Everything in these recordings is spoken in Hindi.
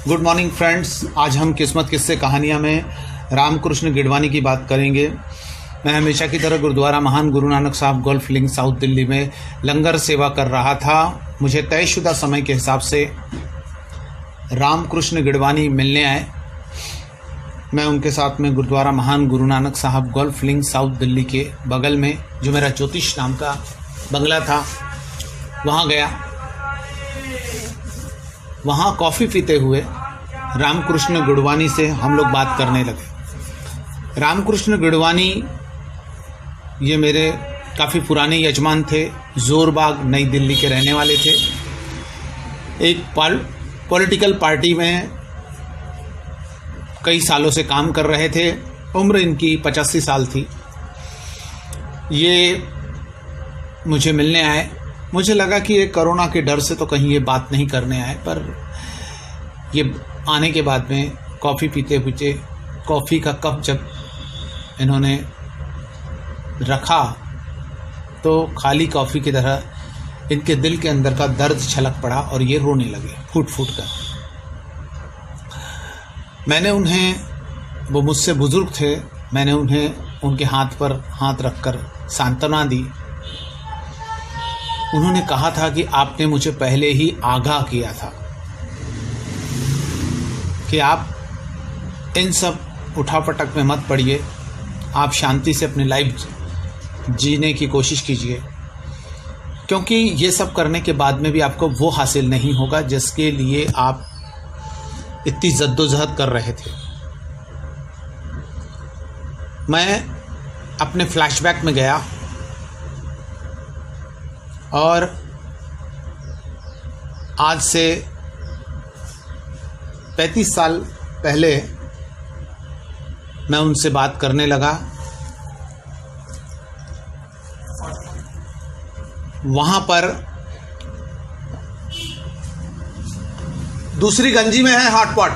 Good morning friends. आज हम किस्मत किस्से कहानियाँ में रामकृष्ण गिडवानी की बात करेंगे। मैं हमेशा की तरह गुरुद्वारा महान गुरु नानक साहब गोल्फ लिंक साउथ दिल्ली में लंगर सेवा कर रहा था। मुझे तयशुदा समय के हिसाब से रामकृष्ण गिडवानी मिलने आए। मैं उनके साथ में गुरुद्वारा महान गुरु नानक साहब गोल्फ लिंक साउथ दिल्ली के बगल में जो मेरा ज्योतिष नाम का बंगला था वहाँ गया। वहाँ कॉफ़ी पीते हुए रामकृष्ण गिडवानी से हम लोग बात करने लगे। रामकृष्ण गिडवानी ये मेरे काफ़ी पुराने यजमान थे। जोरबाग नई दिल्ली के रहने वाले थे। एक पॉलिटिकल पार्टी में कई सालों से काम कर रहे थे। उम्र इनकी 85 साल थी। ये मुझे मिलने आए। मुझे लगा कि ये कोरोना के डर से तो कहीं ये बात नहीं करने आए, पर ये आने के बाद में कॉफ़ी पीते पीते कॉफ़ी का कप जब इन्होंने रखा तो खाली कॉफ़ी की तरह इनके दिल के अंदर का दर्द छलक पड़ा और ये रोने लगे फूट फूट कर। मैंने उन्हें, वो मुझसे बुज़ुर्ग थे, मैंने उन्हें उनके हाथ पर हाथ रखकर सांत्वना दी। उन्होंने कहा था कि आपने मुझे पहले ही आगाह किया था कि आप इन सब उठापटक में मत पड़िए, आप शांति से अपनी लाइफ जीने की कोशिश कीजिए, क्योंकि ये सब करने के बाद में भी आपको वो हासिल नहीं होगा जिसके लिए आप इतनी जद्दोजहद कर रहे थे। मैं अपने फ्लैशबैक में गया और आज से 35 साल पहले मैं उनसे बात करने लगा। वहाँ पर दूसरी गंजी में है हॉटपॉट।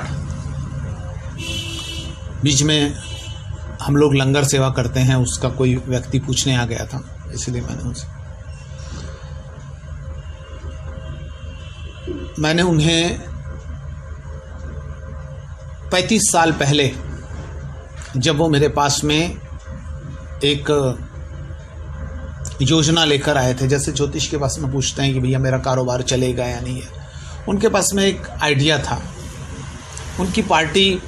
बीच में हम लोग लंगर सेवा करते हैं, उसका कोई व्यक्ति पूछने आ गया था, इसलिए मैंने उन्हें 35 साल पहले जब वो मेरे पास में एक योजना लेकर आए थे, जैसे ज्योतिष के पास में पूछते हैं कि भैया मेरा कारोबार चलेगा या नहीं है, उनके पास में एक आइडिया था। उनकी पार्टी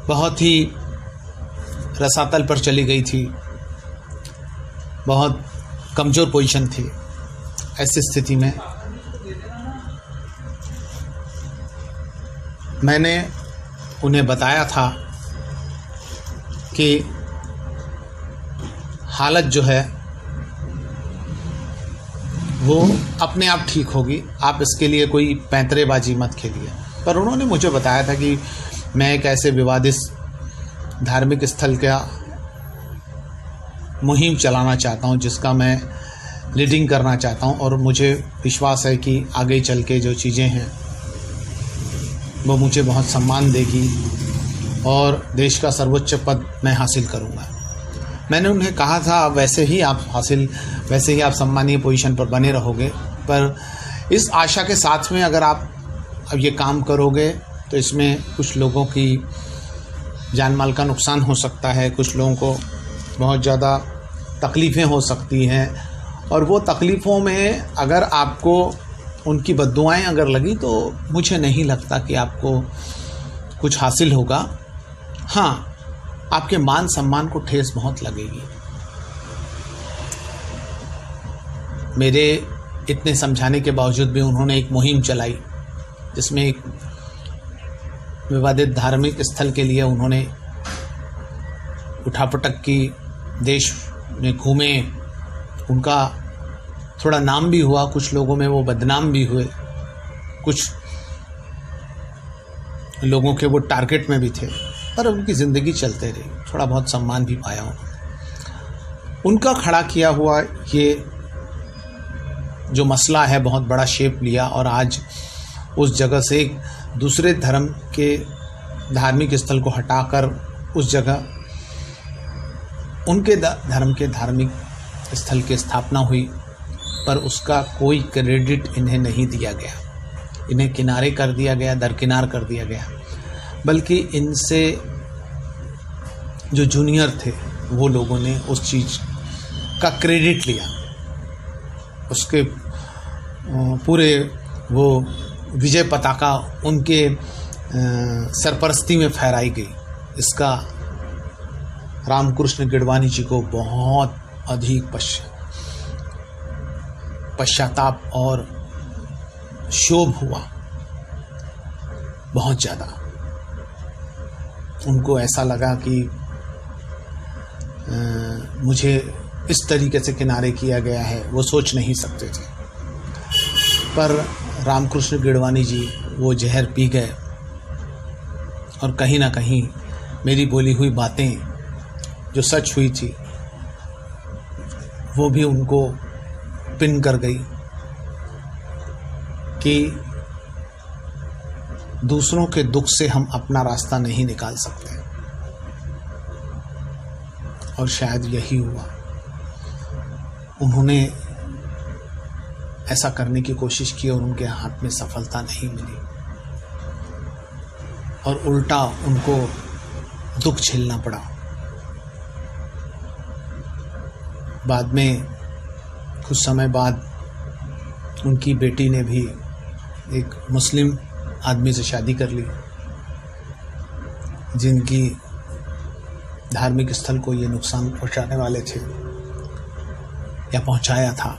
बहुत ही रसातल पर चली गई थी, बहुत कमज़ोर पोजीशन थी। ऐसी स्थिति में मैंने उन्हें बताया था कि हालत जो है वो अपने आप ठीक होगी, आप इसके लिए कोई पैंतरेबाजी मत खेलिए। पर उन्होंने मुझे बताया था कि मैं एक ऐसे विवादित धार्मिक स्थल का मुहिम चलाना चाहता हूं, जिसका मैं लीडिंग करना चाहता हूं, और मुझे विश्वास है कि आगे चल के जो चीज़ें हैं वो मुझे बहुत सम्मान देगी और देश का सर्वोच्च पद मैं हासिल करूंगा। मैंने उन्हें कहा था वैसे ही आप सम्मानीय पोजीशन पर बने रहोगे, पर इस आशा के साथ में अगर आप अब ये काम करोगे तो इसमें कुछ लोगों की जान माल का नुकसान हो सकता है, कुछ लोगों को बहुत ज़्यादा तकलीफ़ें हो सकती हैं, और वो तकलीफ़ों में अगर आपको उनकी बद्दुआएं अगर लगी तो मुझे नहीं लगता कि आपको कुछ हासिल होगा। हाँ, आपके मान सम्मान को ठेस बहुत लगेगी। मेरे इतने समझाने के बावजूद भी उन्होंने एक मुहिम चलाई, जिसमें एक विवादित धार्मिक स्थल के लिए उन्होंने उठापटक की, देश में घूमे, उनका थोड़ा नाम भी हुआ, कुछ लोगों में वो बदनाम भी हुए, कुछ लोगों के वो टारगेट में भी थे, पर उनकी ज़िंदगी चलते रही, थोड़ा बहुत सम्मान भी पाया उन्होंने। उनका खड़ा किया हुआ ये जो मसला है बहुत बड़ा शेप लिया, और आज उस जगह से एक दूसरे धर्म के धार्मिक स्थल को हटाकर उस जगह उनके धर्म के धार्मिक स्थल की स्थापना हुई, पर उसका कोई क्रेडिट इन्हें नहीं दिया गया। इन्हें किनारे कर दिया गया, दरकिनार कर दिया गया, बल्कि इनसे जो जूनियर थे वो लोगों ने उस चीज़ का क्रेडिट लिया, उसके पूरे वो विजय पताका उनके सरपरस्ती में फहराई गई। इसका रामकृष्ण गिडवानी जी को बहुत अधिक पश्चाताप और क्षोभ हुआ, बहुत ज़्यादा। उनको ऐसा लगा कि मुझे इस तरीके से किनारे किया गया है, वो सोच नहीं सकते थे। पर रामकृष्ण गिडवानी जी वो जहर पी गए और कहीं ना कहीं मेरी बोली हुई बातें जो सच हुई थी वो भी उनको पिन कर गई कि दूसरों के दुख से हम अपना रास्ता नहीं निकाल सकते। और शायद यही हुआ। उन्होंने ऐसा करने की कोशिश की और उनके हाथ में सफलता नहीं मिली और उल्टा उनको दुख झेलना पड़ा। बाद में कुछ समय बाद उनकी बेटी ने भी एक मुस्लिम आदमी से शादी कर ली, जिनकी धार्मिक स्थल को ये नुकसान पहुंचाने वाले थे या पहुंचाया था।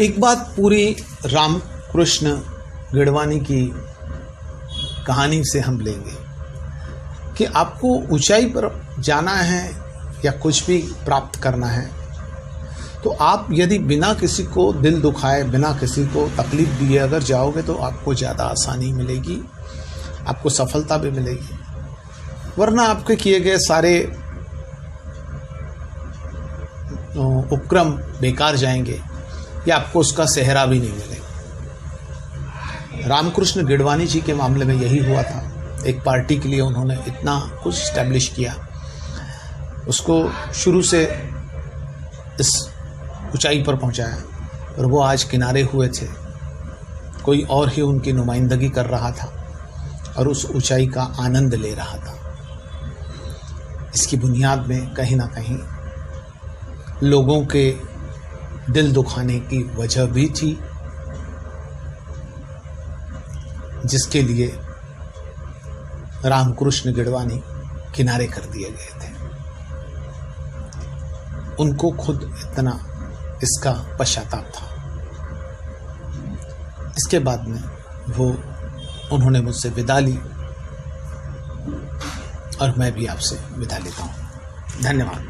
एक बात पूरी रामकृष्ण गिडवानी की कहानी से हम लेंगे कि आपको ऊंचाई पर जाना है या कुछ भी प्राप्त करना है तो आप यदि बिना किसी को दिल दुखाए, बिना किसी को तकलीफ दिए अगर जाओगे तो आपको ज़्यादा आसानी मिलेगी, आपको सफलता भी मिलेगी। वरना आपके किए गए सारे उपक्रम बेकार जाएंगे या आपको उसका सेहरा भी नहीं मिलेगा। रामकृष्ण गिडवानी जी के मामले में यही हुआ था। एक पार्टी के लिए उन्होंने इतना कुछ इस्टेब्लिश किया, उसको शुरू से इस ऊंचाई पर पहुंचाया और वो आज किनारे हुए थे। कोई और ही उनकी नुमाइंदगी कर रहा था और उस ऊंचाई का आनंद ले रहा था। इसकी बुनियाद में कहीं ना कहीं लोगों के दिल दुखाने की वजह भी थी, जिसके लिए रामकृष्ण गिडवानी किनारे कर दिए गए थे। उनको खुद इतना इसका पश्चाताप था। इसके बाद में उन्होंने मुझसे विदा ली और मैं भी आपसे विदा लेता हूँ। धन्यवाद।